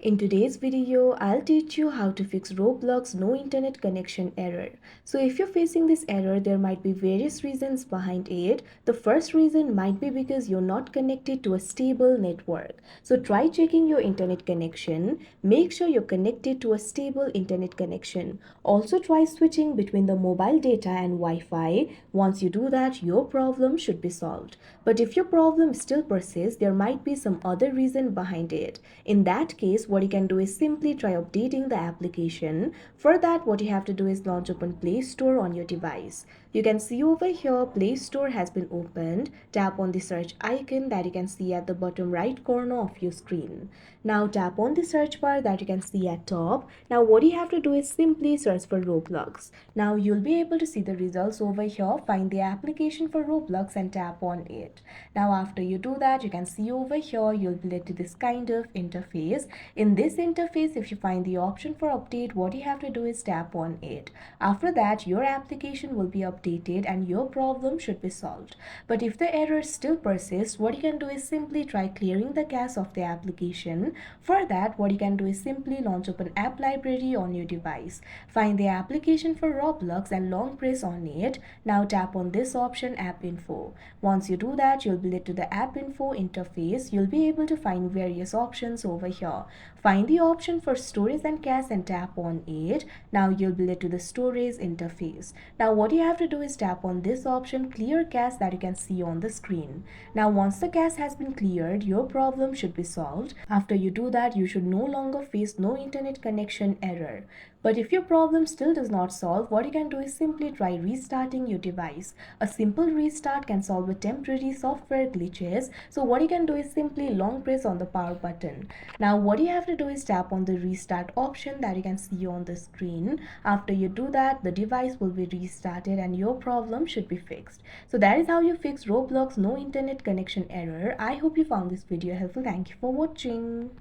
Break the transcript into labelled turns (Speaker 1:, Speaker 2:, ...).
Speaker 1: In today's video, I'll teach you how to fix Roblox no internet connection error. So if you're facing this error, there might be various reasons behind it. The first reason might be because you're not connected to a stable network. So try checking your internet connection. Make sure you're connected to a stable internet connection. Also try switching between the mobile data and Wi-Fi. Once you do that, your problem should be solved. But if your problem still persists, there might be some other reason behind it. In that case, what you can do is simply try updating the application. For that, what you have to do is launch open Play Store on your device. You can see over here Play Store has been opened. Tap on the search icon that you can see at the bottom right corner of your screen. Now tap on the search bar that you can see at top. Now what you have to do is simply search for Roblox. Now you'll be able to see the results over here. Find the application for Roblox and tap on it. Now after you do that, you can see over here you'll be led to this kind of interface. In this interface, if you find the option for update, what you have to do is tap on it. After that, your application will be updated and your problem should be solved. But if the error still persists, what you can do is simply try clearing the cache of the application. For that, what you can do is simply launch open app library on your device. Find the application for Roblox and long press on it. Now tap on this option, app info. Once you do that, you'll be led to the app info interface. You'll be able to find various options over here. Find the option for storage and cache and tap on it. Now you'll be led to the storage interface. Now what you have to do is tap on this option, clear cache, that you can see on the screen. Now once the cache has been cleared, your problem should be solved. After you do that, you should no longer face no internet connection error. But if your problem still does not solve, what you can do is simply try restarting your device. A simple restart can solve a temporary software glitches. So what you can do is simply long press on the power button. Now what you have to do is tap on the restart option that you can see on the screen. After you do that, the device will be restarted and your problem should be fixed. So that is how you fix Roblox no internet connection error. I hope you found this video helpful. Thank you for watching.